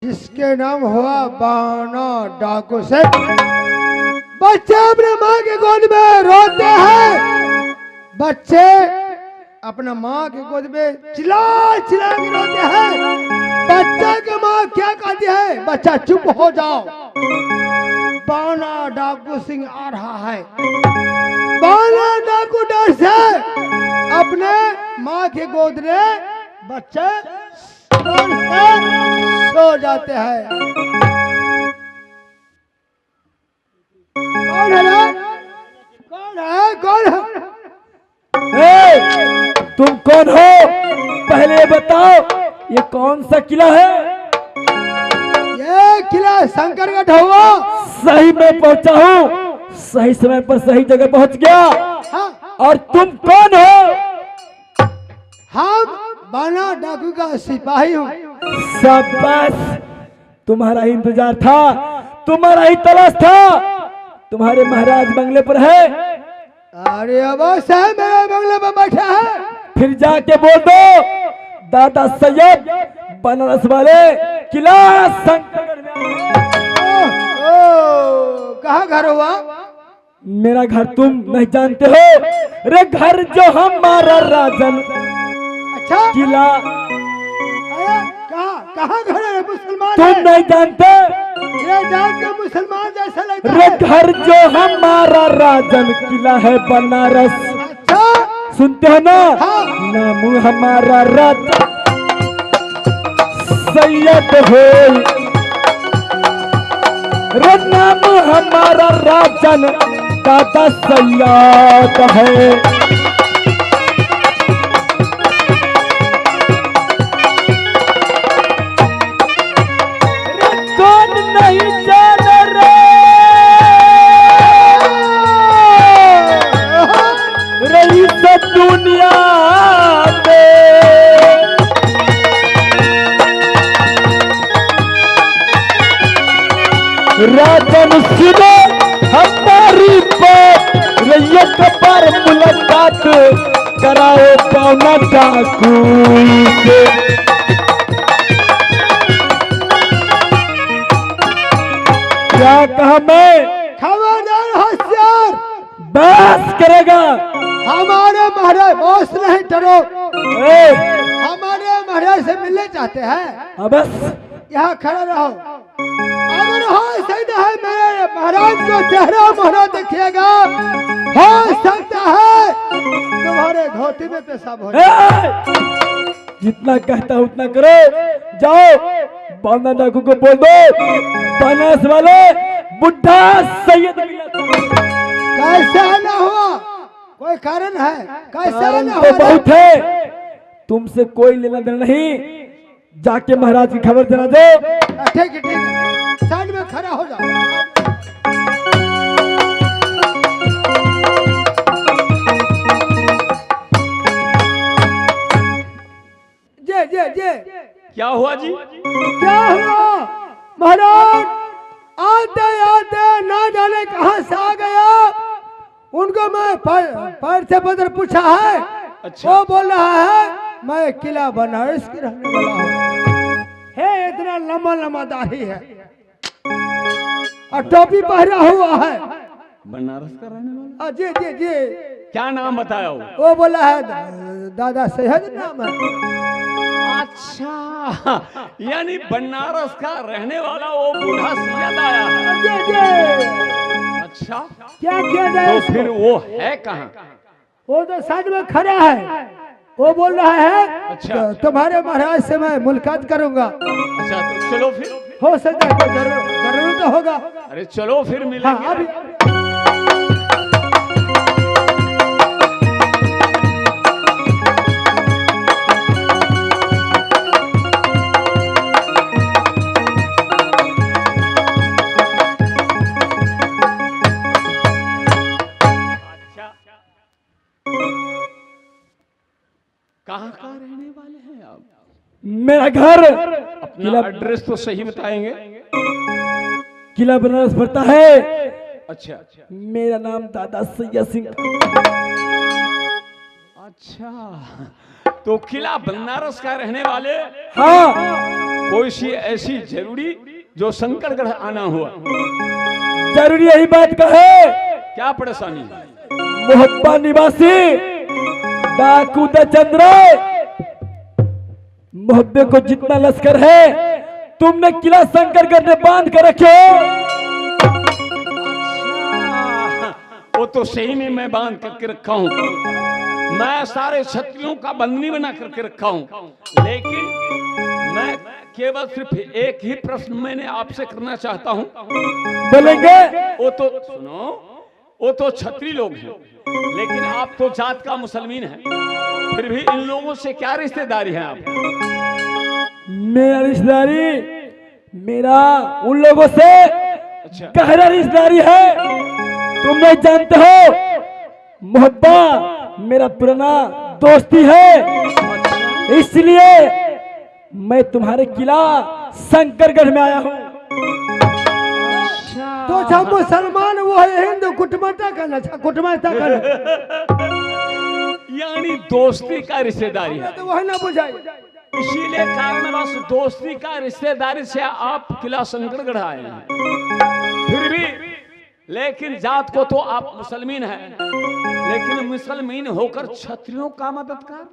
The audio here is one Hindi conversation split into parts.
जिसके नाम हुआ बाना डाकू से बच्चे अपने माँ की गोद में रोते हैं। बच्चे अपना माँ की गोद में चिल्ला चिल्ला के रोते हैं। बच्चा की माँ क्या कहती है, बच्चा चुप हो जाओ, बाना डाकू सिंह आ रहा है। बाना डाकू डर से अपने माँ की गोद में बच्चे सो जाते हैं। कौन है रे? कौन है? कौन है? तुम कौन हो? पहले बताओ ये कौन सा किला है? ये किला शंकरगढ़ हुआ। सही में पहुंचा हूँ, सही समय पर सही जगह पहुंच गया। हाँ। और तुम कौन हो? हम बाना डाकू का सिपाही हूँ। शाबाश, तुम्हारा ही इंतजार था, तुम्हारा ही तलाश था। तुम्हारे महाराज बंगले पर है। अरे अब साहब मेरे बंगले पर बैठा है। फिर जाके बोल दो दादा सैयद बनारस वाले किला शंकरगढ़ में कहाँ घर हुआ? मेरा घर तुम नहीं जानते हो? रे घर जो हमारा राजन अच्छा किला। कहाँ घर है? मुसलमान तुम है? नहीं जानते? ये जान के मुसलमान जैसा लगता रे है। घर जो हमारा राजन किला है बनारस। अच्छा सुनते हो ना? हाँ। नाम हमारा राजा सैयद हो। रे नाम हमारा राजन दादा सैयद है। कौन नहीं जान रही सब दुनिया में। राजन सुनो हमारी बात, रैयत पर मुलाकात कराओ बाना डाकू से। क्या कहा मैं? खबरदार होशियार, बस करेगा। हमारे महाराज बॉस नहीं डरो। ए, हमारे महाराज से मिलने चाहते हैं? हाँ बस यहाँ खड़ा रहो। अगर हो सकता है मेरे महाराज को चेहरा मोहरा देखिएगा, हो सकता है तुम्हारे धोती में पेशाब हो जाए। जितना कहता उतना करो। जाओ बाना डाकू को बोल दो बनारस वाले बुढ़ा सैयद मिला था। कैसे ना हुआ? कोई कारण है? कैसे कारण ना तो हुआ? बहुत है, तुमसे कोई लेना देना नहीं। जाके महाराज की खबर देना दो। ठीक है ठीक है, साइड में खड़ा हो जाओ। जे जे जे क्या हुआ जी? क्या हुआ? महाराज आते आते ना जाने कहां से आ गया। उनको मैं पैर से पत्र पूछा है। अच्छा। वो बोल रहा है मैं किला बनारस की रहने वाला हूँ। है इतना लंबा लंबा दाढ़ी है और टोपी पहना हुआ है। बनारस का रहने वाला? जी जी जी। क्या नाम बताया वो बोला है दादा सैयद नाम है। अच्छा, यानी बनारस का रहने वाला वो बूढ़ा सैयद आया है। जी जी। अच्छा, क्या किया जाए तो उसको? फिर वो है कहाँ? वो तो साइड में खड़ा है। वो बोल रहा है अच्छा। तो तुम्हारे महाराज से मैं मुलाकात करूंगा। अच्छा, तो चलो फिर। हो सकता है कोई जरूर तो होगा। अरे चलो फिर हाँ मिलेंगे। अभी कहाँ कहाँ रहने वाले हैं आप? मेरा घर अपना एड्रेस तो सही बताएंगे। किला बनारस पड़ता है। अच्छा मेरा नाम दादा सैयद सिंह। अच्छा, तो किला बनारस का रहने वाले? हाँ कोई सी ऐसी जरूरी जो शंकरगढ़ आना हुआ? जरूरी यही बात का है। क्या परेशानी? मोहब्बा निवासी डाकू चंद्र, मोहब्बे को जितना लश्कर है तुमने किला शंकरगढ़ में बांध कर रखे हो। वो तो सही में मैं बांध करके रखा हूँ, मैं सारे क्षत्रियों का बंधनी बना करके रखा हूँ, लेकिन मैं केवल सिर्फ एक ही प्रश्न मैंने आपसे करना चाहता हूँ। बोलेंगे? वो तो सुनो, वो तो क्षत्रिय लोग हैं, लेकिन आप तो जात का मुसलमान हैं, फिर भी इन लोगों से क्या रिश्तेदारी है आप? मेरा रिश्तेदारी, मेरा उन लोगों से अच्छा, गहरा रिश्तेदारी है। तुम नहीं जानते हो, मोहब्बा मेरा पुराना दोस्ती है, इसलिए मैं तुम्हारे किला शंकरगढ़ में आया हूँ। तो जब मुसलमान वो है हिंदू कुटुंबता का कुटुंबता का यानी दोस्ती का रिश्तेदारी है, तो वही ना बुझाई। इसीलिए कारणवश दोस्ती का रिश्तेदारी से आप किला शंकरगढ़ आए हैं, फिर भी लेकिन जात को तो आप मुसलमान हैं, लेकिन मुसलमान होकर क्षत्रियों का मददगार।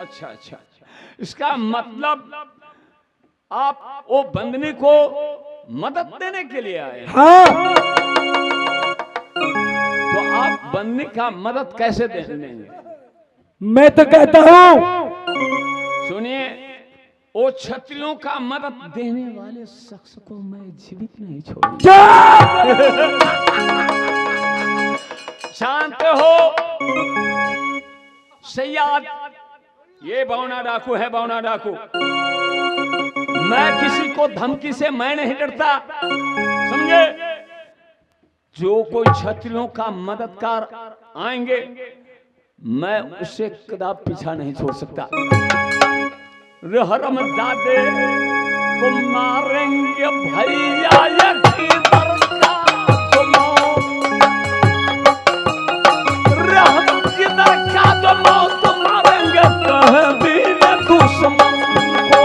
अच्छा अच्छा अच्छा, इसका मतलब आप वो बंदनी को मदद देने के लिए आए हैं। हाँ, तो आप बंदनी का मदद कैसे देंगे? मैं तो कहता हूँ, सुनिए, वो क्षत्रियों का मदद देने वाले शख्स को मैं जीवित नहीं छोड़ूंगा। जानते हो सैयद, ये बौना डाकू है, बौना डाकू। मैं किसी को धमकी से मैं नहीं डरता, समझे? जो कोई क्षत्रियों का मददगार आएंगे, मैं उसे कदापि पीछा नहीं छोड़ सकता। रहरम जादे को मारेंगे भैया यकीन का तुमो, रहम किधर का तुमो तो मारेंगे तहबीर दुश्मन को।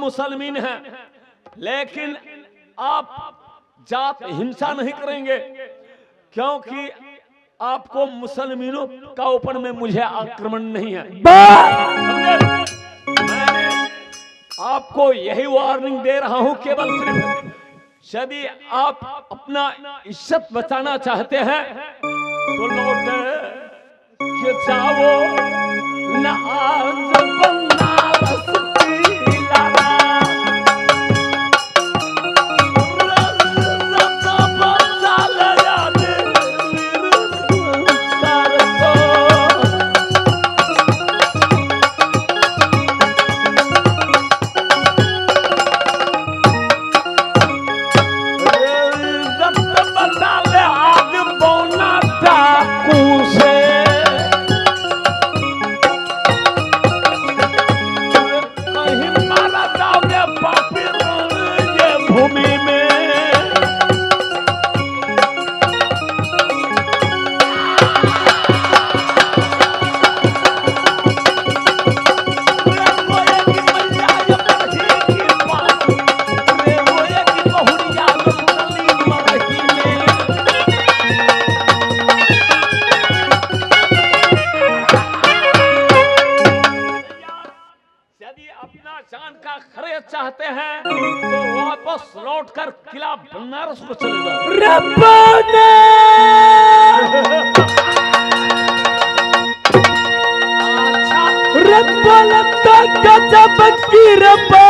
मुसलमान हैं, लेकिन आप जात हिंसा नहीं करेंगे, क्योंकि आपको मुसलमानों का ऊपर में मुझे आक्रमण नहीं है। मैंने आपको यही वार्निंग दे रहा हूं, केवल सिर्फ यदि आप अपना इज्जत बचाना चाहते हैं तो लौट के जाओ न आज बनारस की लाला। चाहते हैं तो वापस लौटकर किला बनारस को चले जाओ। रब्बाना अच्छा, रब्बाना गजब की रब्बा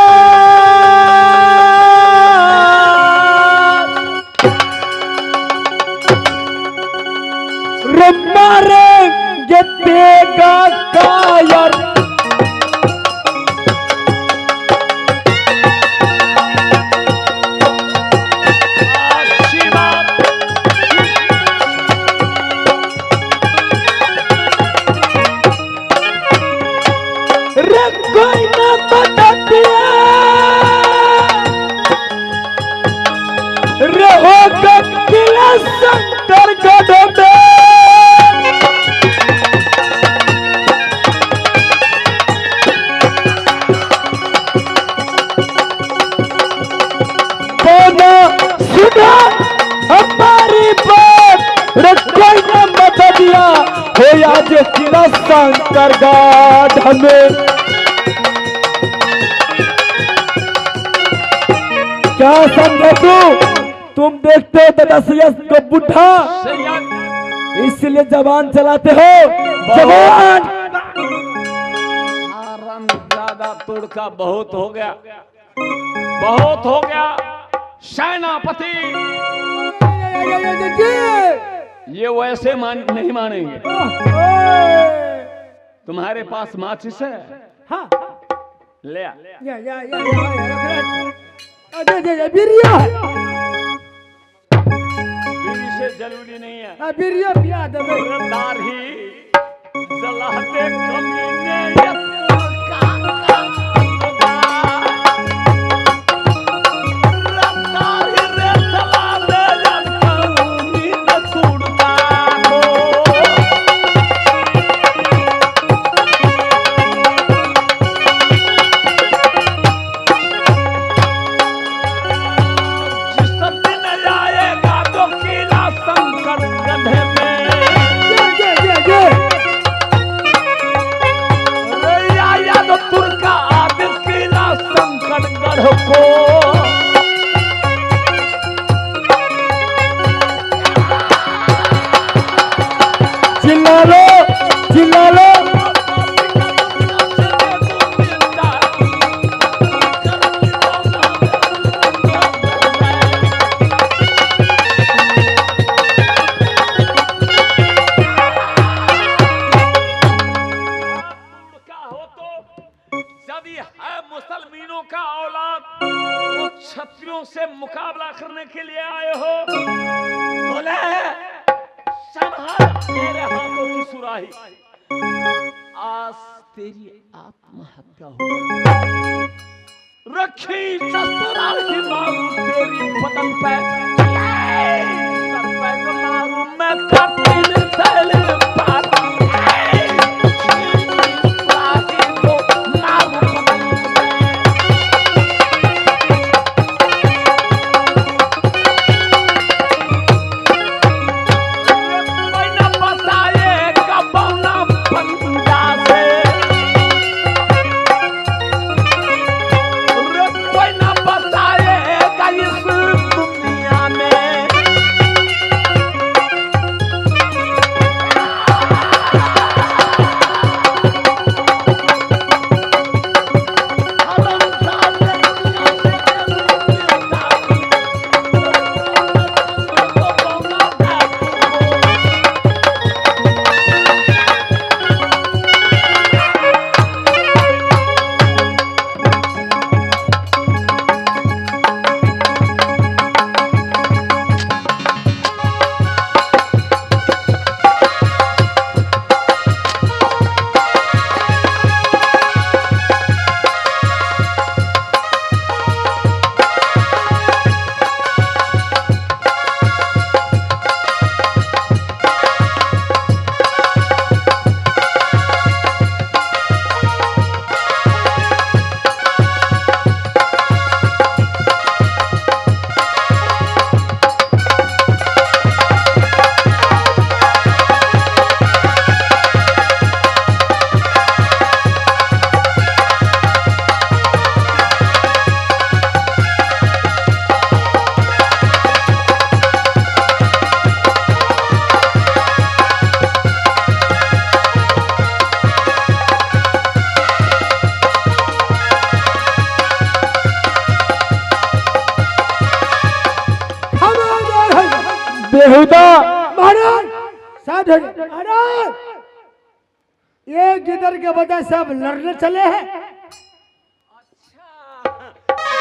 मारेंगे देगा कायर। अच्छी बात। रे कोई ना बता दिया रे होगा किला शंकरगढ़ में। सुना हमारी बात रे कोई ना बता दिया हो आज किला शंकरगढ़ में। क्या समझे तुम देखते हो दादा सैयद को बुढ़ा इसलिए जबान चलाते हो। जबान ज्यादा तुड़का बहुत हो गया, बहुत हो गया। सेनापति ये वैसे नहीं मानेंगे। तुम्हारे पास माचिस है? हाँ ले आ। बिरिया बीड़ी से जरूरी नहीं है। बिरिया पिया दे दाढ़ी जलाते कमीने मुसलमानों का औलाद तो क्षत्रियों से मुकाबला करने के लिए आए हो। बोले संभाल मेरे हाथों की सुराही, आज तेरी आत्महत्या हो। रखी ससुराल की मारू तेरी बदन पे, सर पे तो मारू मैं कपिल तल पार। बेहुदा। महाराज शांत हो जाइए। महाराज ये गिदर के वजह से अब लड़ने चले हैं।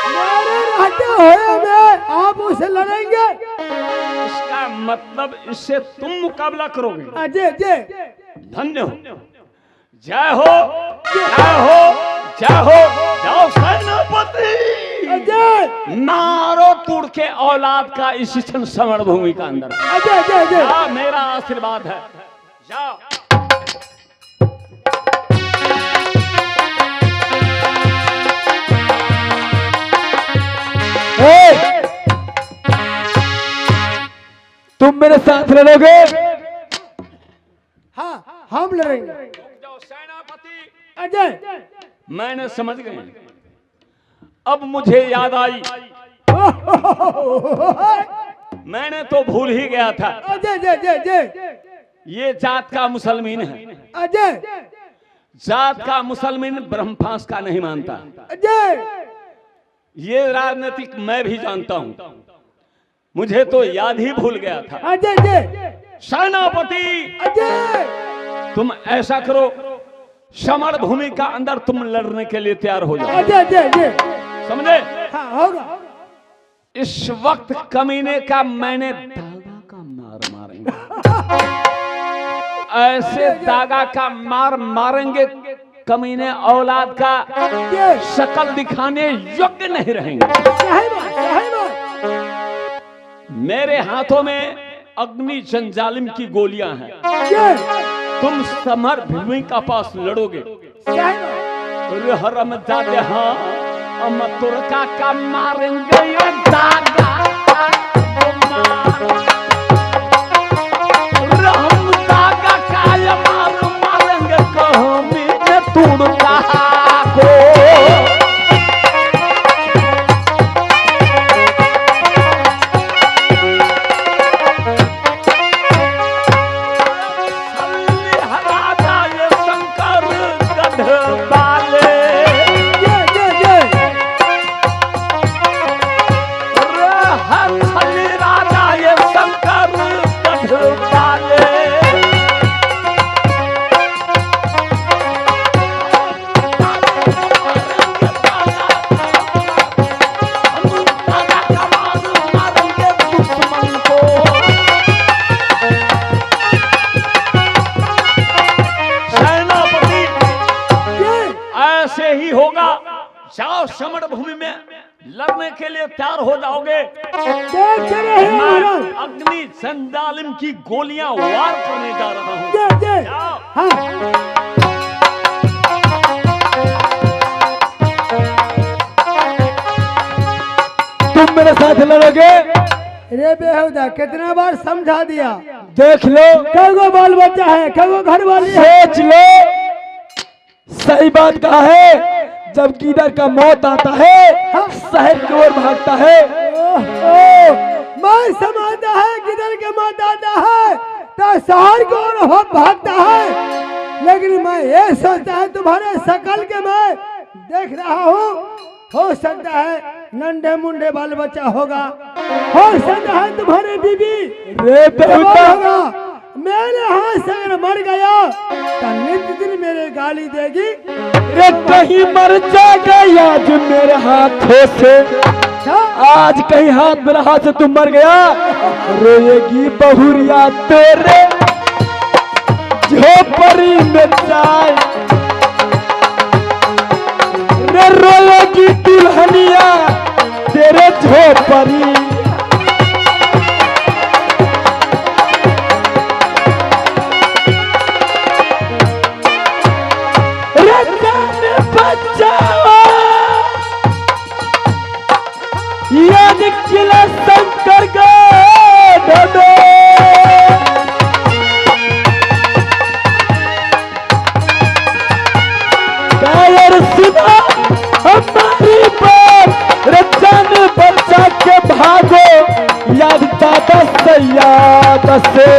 मेरे रहते हुए में आप उसे लड़ेंगे? इसका मतलब इससे तुम मुकाबला करोगे? अजय जय धन्य हो, जय हो, जय हो, जय हो, जाओ सेनापति। अजय मारो तुड़ के औलाद का इस क्षण समर भूमि का अंदर। अजय जय जय जा, मेरा आशीर्वाद है, जाओ। तुम मेरे साथ लड़ोगे? हाँ हम लड़ेंगे। जाओ सेनापति। अजय मैंने समझ गए, अब मुझे याद आई, मैंने तो भूल ही गया था। अजय जय जय जय ये जात का मुसलमान है। अजय जात का मुसलमान ब्रह्मपास का नहीं मानता। अजय ये राजनीतिक मैं भी जानता हूं, मुझे तो याद ही भूल गया था। अजय जय सेनापति अजय तुम ऐसा करो, समर भूमि का अंदर तुम लड़ने के लिए तैयार हो जाओ। अजय जय जय समझे? हाँ होगा। इस वक्त कमीने का मैंने दागा का मार मारेंगे, ऐसे दागा का मार मारेंगे कमीने औलाद का अजय शकल दिखाने योग्य नहीं रहेंगे। सही बात सही बात। मेरे हाथों में अग्नि जंजालिम की गोलियां हैं। अजय तुम समर भूमि का पास लड़ोगे। सही बात। हरम जाते हाँ हम तुर्का का मारेंगे ये दागा हम दागा का ये मारेंगे कमी ने तुर्का को। जाओ समर भूमि में लड़ने के लिए तैयार हो जाओगे। देख रहे हैं महाराज। अग्नि संजालिम की गोलियां वार करने जा रहा हूं। जय जय जाओ। हाँ तुम मेरे साथ लड़ोगे? रे बेहुदा कितना बार समझा दिया। देख लो, कगो बाल बच्चा है, कगो घर वाली है। सोच लो, सही बात कहा है। जब गिदर का मौत आता है शहर की ओर भागता है। मैं समझता है गिदर के मौत आता है तो शहर की ओर भागता है, लेकिन मैं ये सोचता है तुम्हारे शकल के मैं देख रहा हूँ, हो सकता है नंढे मुंडे बाल बच्चा होगा, हो सकता है तुम्हारे बीबी रे बेहुदा होगा। मेरे हाथ से अगर मर गया तो नित्य दिन मेरे गाली देगी। रे कहीं मर जाएगा आज मेरे हाथों से, आज कहीं हाथ मेरे हाथ से तुम मर गया, रोएगी बहुरिया तेरे झोपड़ी में जाए। रे रोएगी दुल्हनिया तेरे झोपड़ी। किला शंकर गायर सुना हमारी बात, रचन बच्चा के भागो याद दादा सैयाद से।